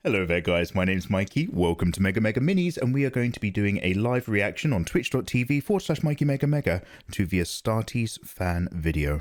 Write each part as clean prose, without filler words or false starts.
Hello there guys, my name's Mikey, welcome to Mega Mega Minis, and we are going to be doing a live reaction on twitch.tv/Mikey Mega Mega to the Astartes fan video.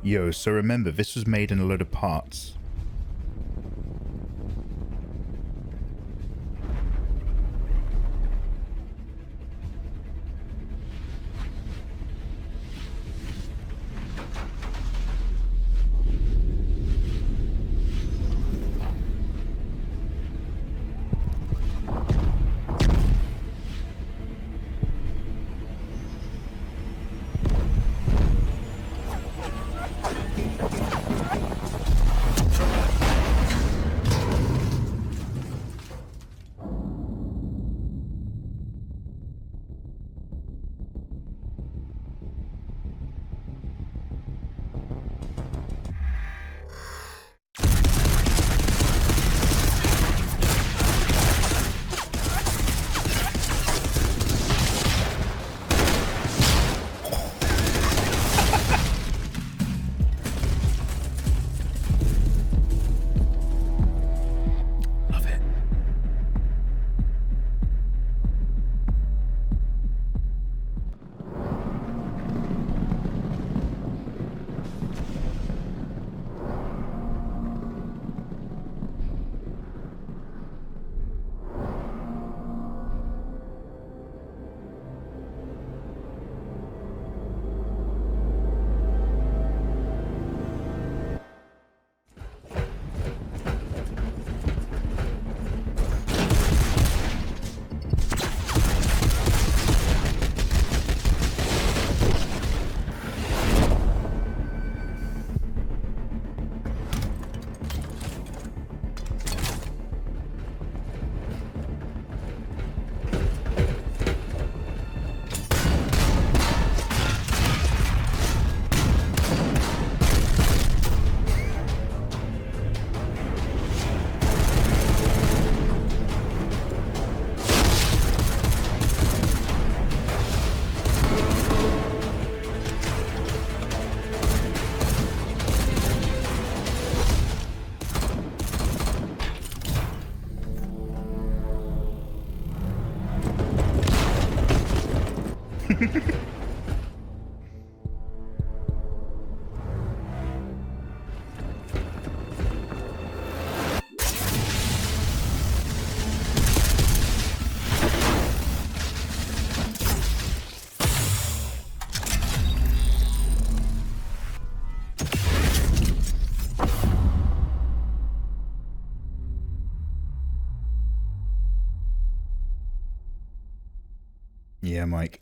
Yo, so remember, this was made in a load of parts. Yeah, Mike.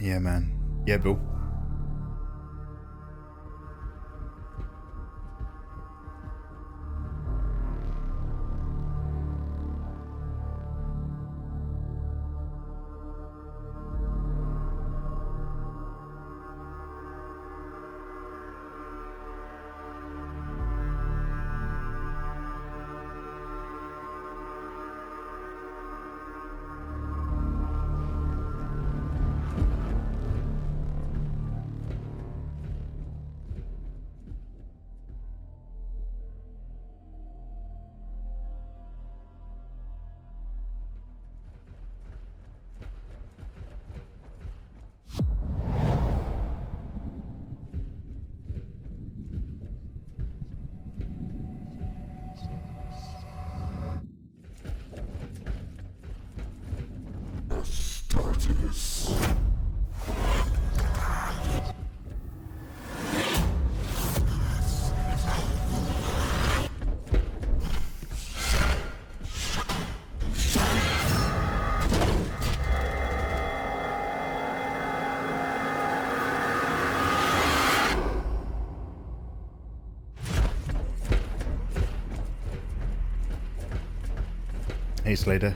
Yeah, man. Yeah, Bill. Astartes. Hey, Slater.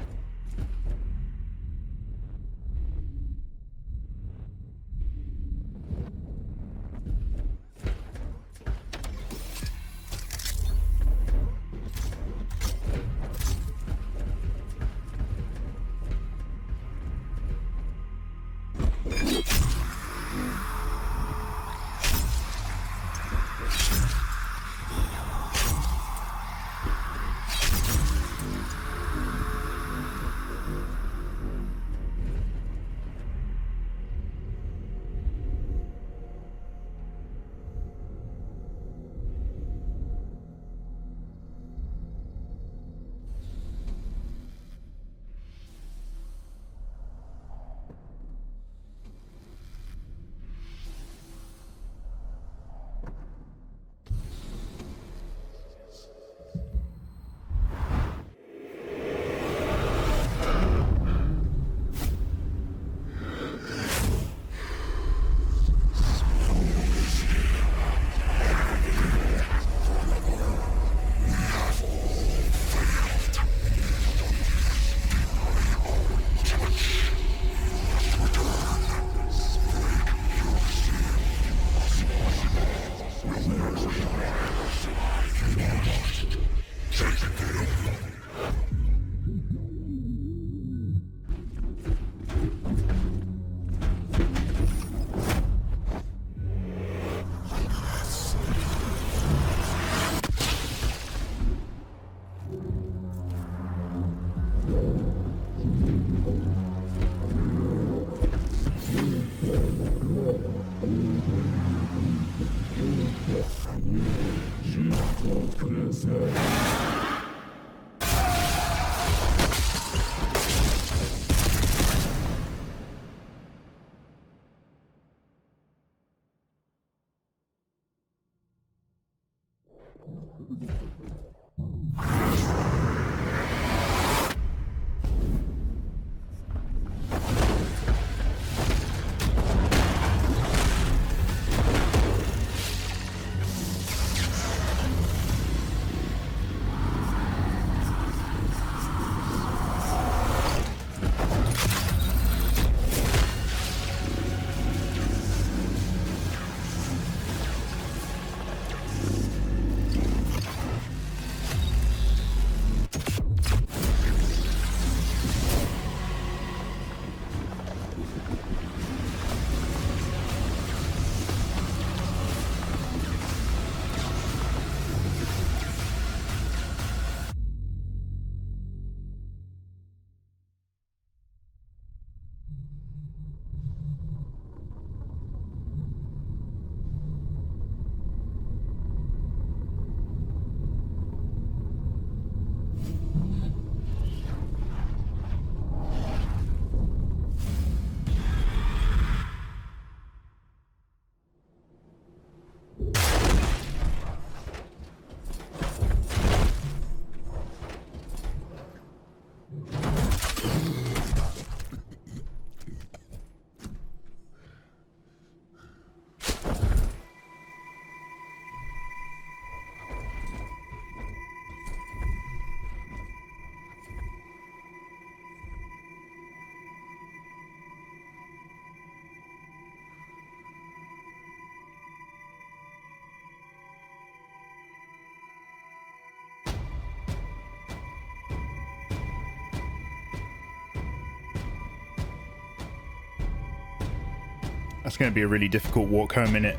That's going to be a really difficult walk home, innit?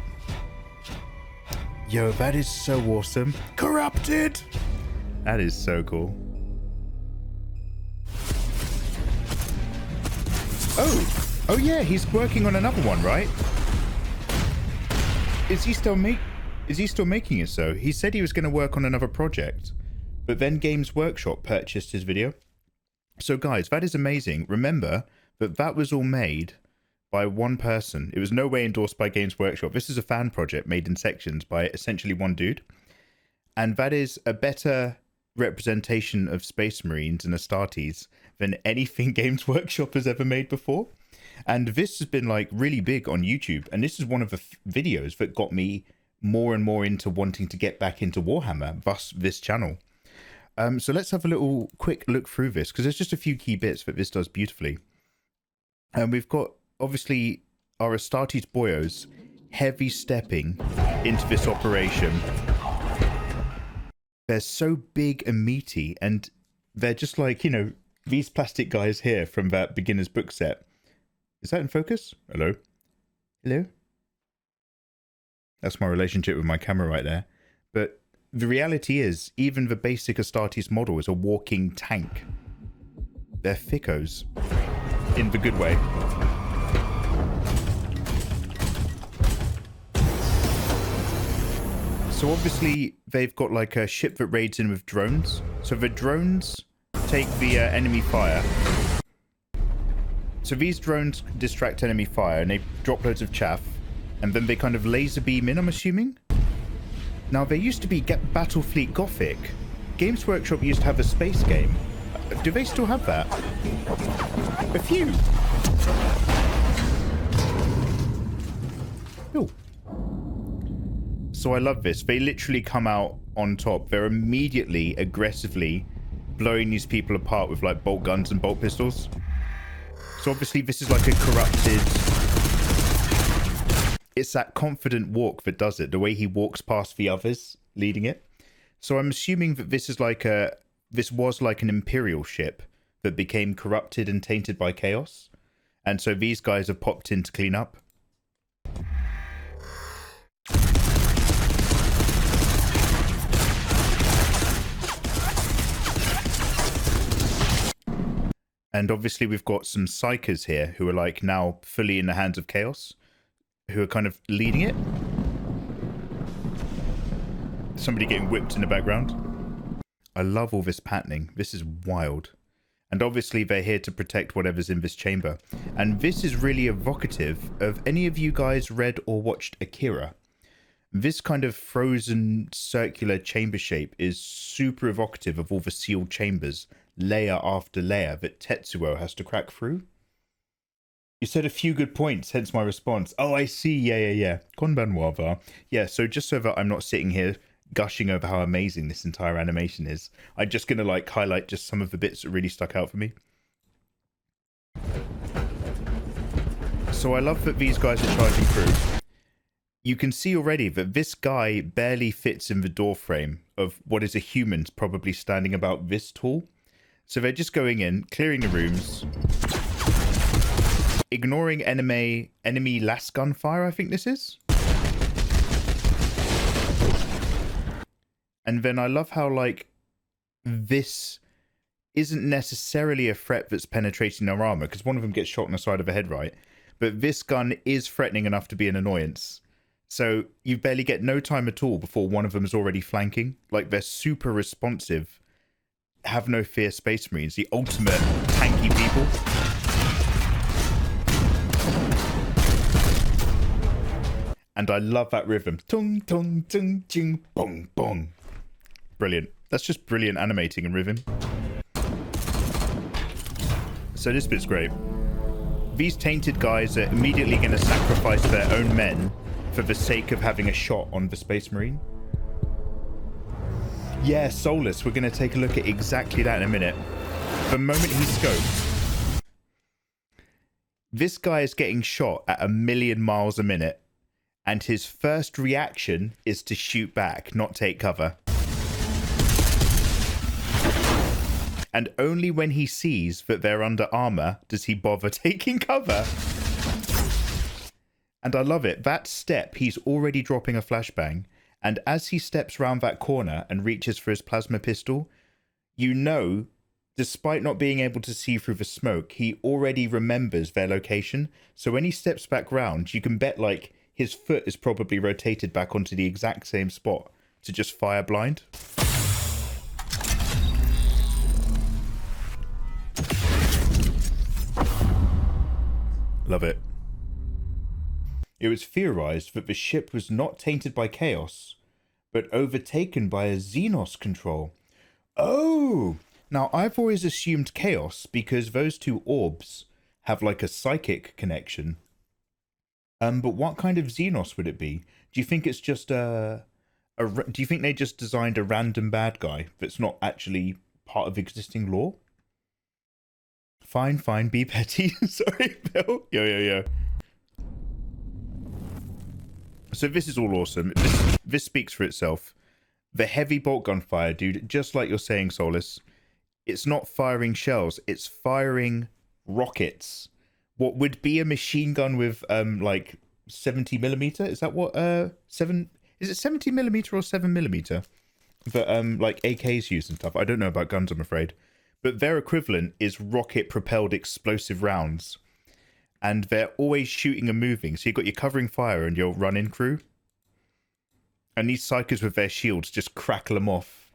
Yo, that is so awesome. Corrupted! That is so cool. Oh yeah, he's working on another one, right? Is he still making it so? He said he was going to work on another project, but then Games Workshop purchased his video. So guys, that is amazing. Remember that was all made by one person. It was no way endorsed by Games Workshop. This is a fan project made in sections by essentially one dude. And that is a better representation of Space Marines and Astartes than anything Games Workshop has ever made before. And this has been like really big on YouTube. And this is one of the videos that got me more and more into wanting to get back into Warhammer, thus this channel. So let's have a little quick look through this, because there's just a few key bits that this does beautifully. And we've got obviously our Astartes boyos heavy stepping into this operation. They're so big and meaty, and they're just like, you know, these plastic guys here from that beginner's book set. Is that in focus? Hello? Hello? That's my relationship with my camera right there. But the reality is, even the basic Astartes model is a walking tank. They're thickos. In the good way. So obviously, they've got like a ship that raids in with drones. So the drones take the enemy fire. So these drones distract enemy fire and they drop loads of chaff. And then they kind of laser beam in, I'm assuming? Now, there used to be Battlefleet Gothic. Games Workshop used to have a space game. Do they still have that? A few. Ooh. So I love this. They literally come out on top. They're immediately, aggressively blowing these people apart with like bolt guns and bolt pistols. So obviously this is like a corrupted... It's that confident walk that does it. The way he walks past the others leading it. So I'm assuming that this is like a... This was like an Imperial ship that became corrupted and tainted by chaos. And so these guys have popped in to clean up. And obviously we've got some psychers here who are like now fully in the hands of chaos, who are kind of leading it. Somebody getting whipped in the background. I love all this patterning. This is wild. And obviously they're here to protect whatever's in this chamber. And this is really evocative of any of you guys read or watched Akira. This kind of frozen circular chamber shape is super evocative of all the sealed chambers, layer after layer, that Tetsuo has to crack through. You said a few good points, hence my response. Oh, I see. Yeah. Konbanwa wa. Yeah, so just so that I'm not sitting here gushing over how amazing this entire animation is, I'm just going to like highlight just some of the bits that really stuck out for me. So I love that these guys are charging through. You can see already that this guy barely fits in the door frame of what is a human probably standing about this tall. So they're just going in, clearing the rooms, ignoring enemy last gunfire, I think this is. And then I love how, like, this isn't necessarily a threat that's penetrating their armor, because one of them gets shot in the side of the head, right? But this gun is threatening enough to be an annoyance. So you barely get no time at all before one of them is already flanking. Like, they're super responsive. Have no fear Space Marines, the ultimate tanky people. And I love that rhythm. Tung, tung, tung, ching, bong, bong. Brilliant. That's just brilliant animating and rhythm. So this bit's great. These tainted guys are immediately going to sacrifice their own men for the sake of having a shot on the Space Marine. Yeah, Solus, we're going to take a look at exactly that in a minute. The moment he scopes, this guy is getting shot at 1,000,000 miles a minute, and his first reaction is to shoot back, not take cover. And only when he sees that they're under armor does he bother taking cover. And I love it. That step, he's already dropping a flashbang. And as he steps round that corner and reaches for his plasma pistol, you know, despite not being able to see through the smoke, he already remembers their location. So when he steps back round, you can bet like his foot is probably rotated back onto the exact same spot to just fire blind. Love it. It was theorized that the ship was not tainted by chaos, but overtaken by a Xenos control. Oh! Now, I've always assumed chaos because those two orbs have like a psychic connection. But what kind of Xenos would it be? Do you think it's just do you think they just designed a random bad guy that's not actually part of existing lore? Fine, be petty. Sorry, Bill. Yo. So this is all awesome. This speaks for itself. The heavy bolt gun fire, dude, just like you're saying, Solus, it's not firing shells, it's firing rockets. What would be a machine gun with like 70mm? Is that what is it 70mm or 7mm that like AKs use and stuff? I don't know about guns, I'm afraid. But their equivalent is rocket propelled explosive rounds. And they're always shooting and moving. So you've got your covering fire and your run-in crew. And these psychers with their shields just crackle them off.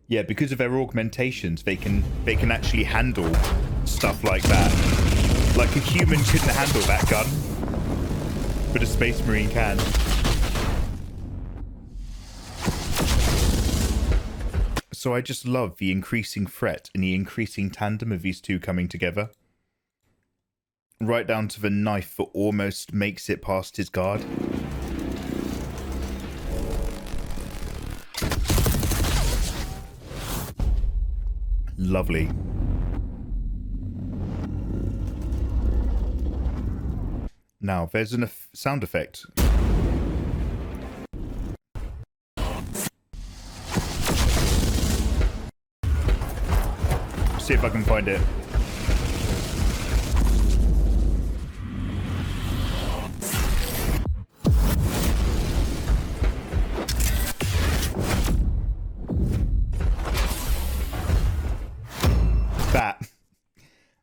Yeah, because of their augmentations, they can actually handle stuff like that. Like a human couldn't handle that gun, but a Space Marine can. So I just love the increasing threat and the increasing tandem of these two coming together. Right down to the knife that almost makes it past his guard. Lovely. Now, there's a sound effect. See if I can find it.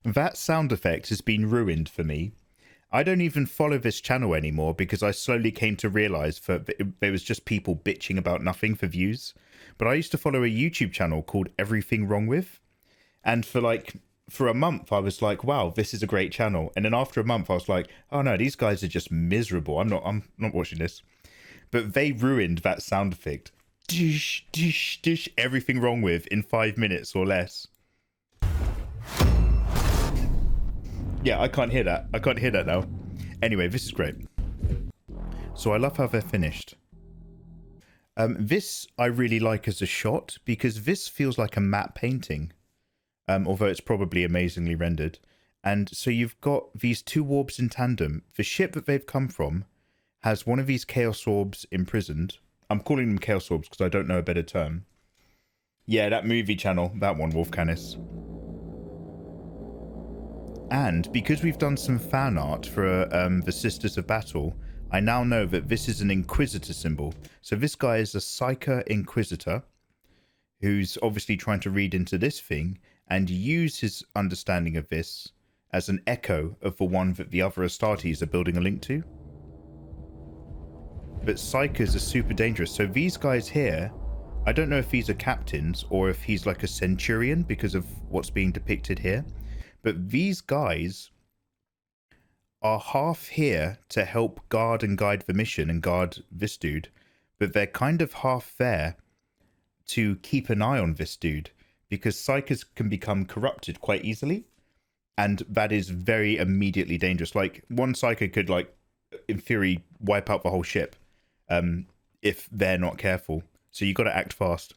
That sound effect has been ruined for me. I don't even follow this channel anymore because I slowly came to realize that there was just people bitching about nothing for views. But I used to follow a YouTube channel called Everything Wrong With. And for a month, I was like, wow, this is a great channel. And then after a month, I was like, oh no, these guys are just miserable. I'm not watching this. But they ruined that sound effect. Dish, dish, dish, everything wrong with in 5 minutes or less. Yeah, I can't hear that. I can't hear that now. Anyway, this is great. So I love how they're finished. This I really like as a shot because this feels like a matte painting. Although it's probably amazingly rendered. And so you've got these two orbs in tandem. The ship that they've come from has one of these Chaos Orbs imprisoned. I'm calling them Chaos Orbs because I don't know a better term. Yeah, that movie channel, that one, Wolf Canis. And because we've done some fan art for the Sisters of Battle, I now know that this is an Inquisitor symbol. So this guy is a Psyker Inquisitor who's obviously trying to read into this thing and use his understanding of this as an echo of the one that the other Astartes are building a link to. But Psykers are super dangerous. So these guys here, I don't know if these are captains or if he's like a centurion because of what's being depicted here. But these guys are half here to help guard and guide the mission and guard this dude. But they're kind of half there to keep an eye on this dude. Because Psykers can become corrupted quite easily. And that is very immediately dangerous. Like, one Psyker could, like, in theory, wipe out the whole ship. If they're not careful. So you got to act fast.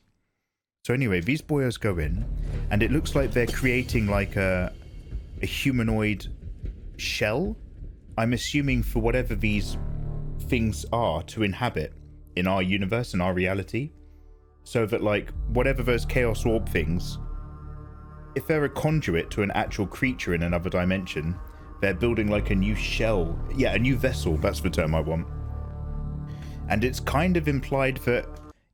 So anyway, these boyos go in. And it looks like they're creating, like, a humanoid shell. I'm assuming for whatever these things are to inhabit in our universe, in our reality. So that, like, whatever those Chaos Orb things if they're a conduit to an actual creature in another dimension, they're building like a new shell. Yeah, a new vessel. That's the term I want. And it's kind of implied that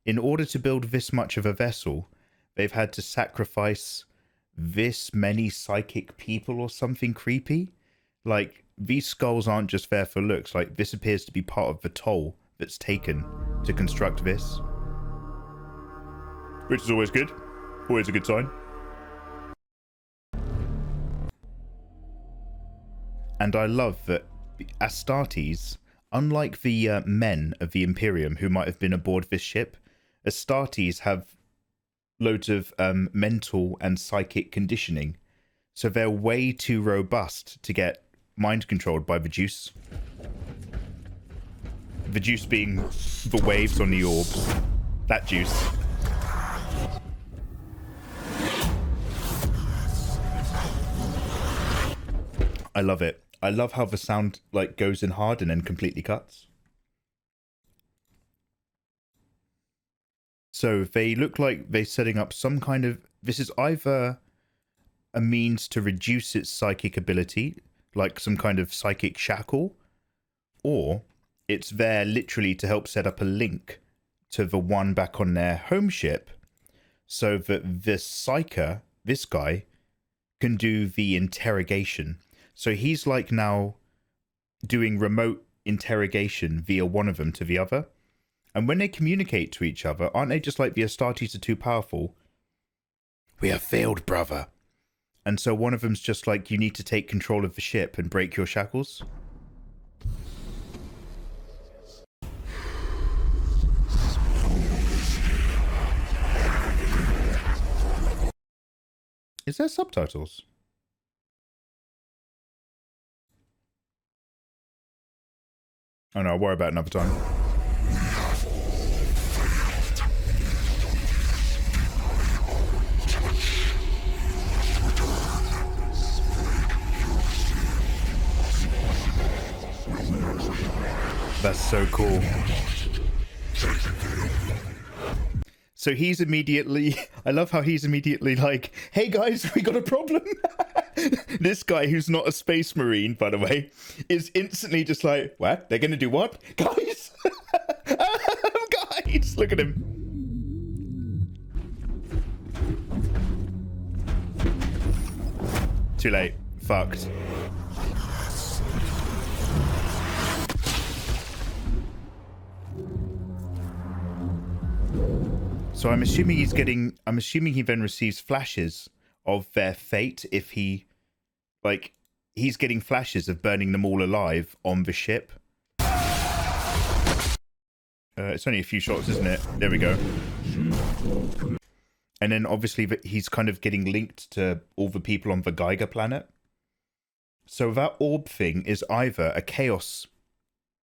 in order to build this much of a vessel, they've had to sacrifice this many psychic people or something creepy. Like, these skulls aren't just there for looks. Like, this appears to be part of the toll that's taken to construct this. Which is always good. Always a good sign. And I love that Astartes, unlike the men of the Imperium who might have been aboard this ship, Astartes have loads of mental and psychic conditioning. So they're way too robust to get mind controlled by the juice. The juice being the waves on the orbs. That juice. I love it. I love how the sound like goes in hard and then completely cuts. So they look like they're setting up some kind of... This is either a means to reduce its psychic ability, like some kind of psychic shackle, or it's there literally to help set up a link to the one back on their home ship so that this psyker, this guy, can do the interrogation. So he's like now doing remote interrogation via one of them to the other. And when they communicate to each other, aren't they just like the Astartes are too powerful? We have failed, brother. And so one of them's just like, you need to take control of the ship and break your shackles. Is there subtitles? Oh no, I'll worry about it another time. That's so cool. So he's immediately... I love how he's immediately like, hey guys, we got a problem. This guy, who's not a space marine, by the way, is instantly just like, what? They're going to do what? Guys! Guys! Look at him. Too late. Fucked. So I'm assuming he's getting... I'm assuming he then receives flashes of their fate if he... Like, he's getting flashes of burning them all alive on the ship. It's only a few shots, isn't it? There we go. And then obviously he's kind of getting linked to all the people on the Geiger planet. So that orb thing is either a Chaos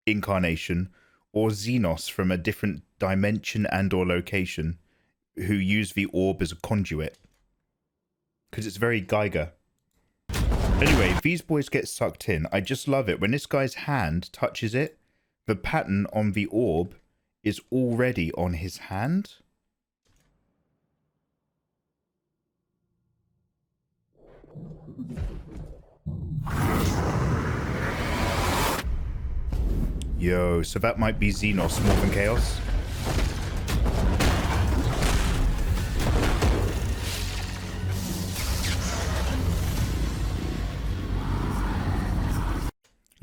incarnation or Xenos from a different dimension and or location who use the orb as a conduit. Because it's very Geiger. Anyway, these boys get sucked in. I just love it. When this guy's hand touches it, the pattern on the orb is already on his hand. Yo, so that might be Xenos more than Chaos.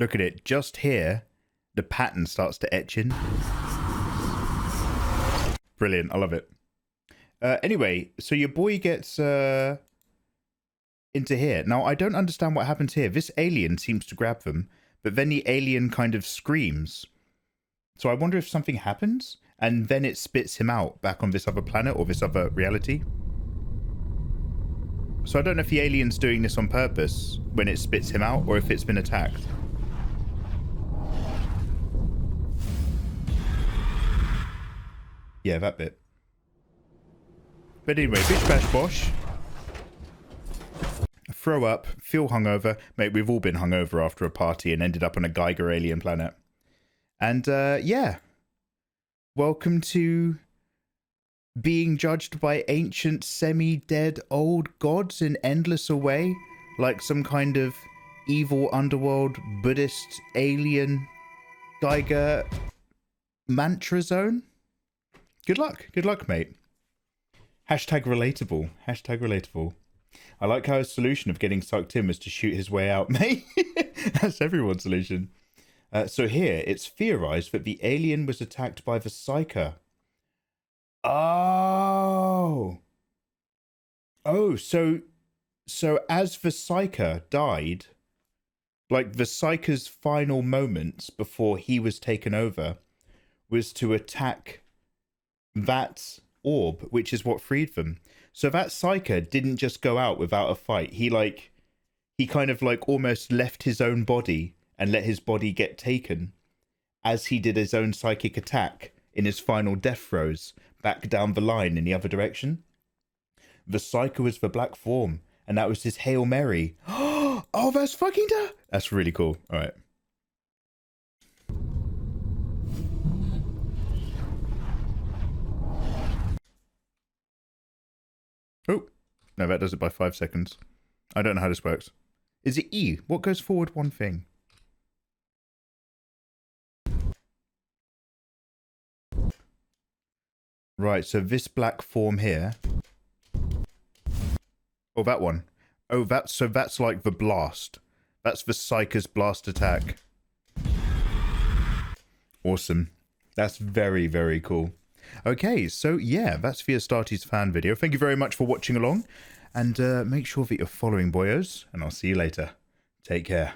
Look at it. Just here, the pattern starts to etch in. Brilliant. I love it. Anyway, so your boy gets into here. Now, I don't understand what happens here. This alien seems to grab them, but then the alien kind of screams. So I wonder if something happens, and then it spits him out back on this other planet or this other reality. So I don't know if the alien's doing this on purpose when it spits him out, or if it's been attacked. Yeah, that bit. But anyway, bish bash bosh. Throw up, feel hungover. Mate, we've all been hungover after a party and ended up on a Geiger alien planet. And yeah. Welcome to being judged by ancient semi-dead old gods in endless array, like some kind of evil underworld Buddhist alien Geiger mantra zone. Good luck, mate. Hashtag relatable. Hashtag relatable. I like how his solution of getting sucked in was to shoot his way out, mate. That's everyone's solution. So here, it's theorized that the alien was attacked by the Psyker. Oh. Oh, so as the Psyker died, like the Psyker's final moments before he was taken over was to attack that orb, which is what freed them. So that Psyker didn't just go out without a fight. He kind of like almost left his own body and let his body get taken as he did his own psychic attack in his final death throes back down the line in the other direction. The Psyker was the black form, and that was his Hail Mary. Oh, that's fucking that's really cool. All right. Oh, no, that does it by 5 seconds. I don't know how this works. Is it E? What goes forward one thing? Right, so this black form here. Oh, that one. Oh, that's like the blast. That's the Psyker's blast attack. Awesome. That's very, very cool. Okay, so yeah, that's the Astartes fan video. Thank you very much for watching along. And make sure that you're following, boyos. And I'll see you later. Take care.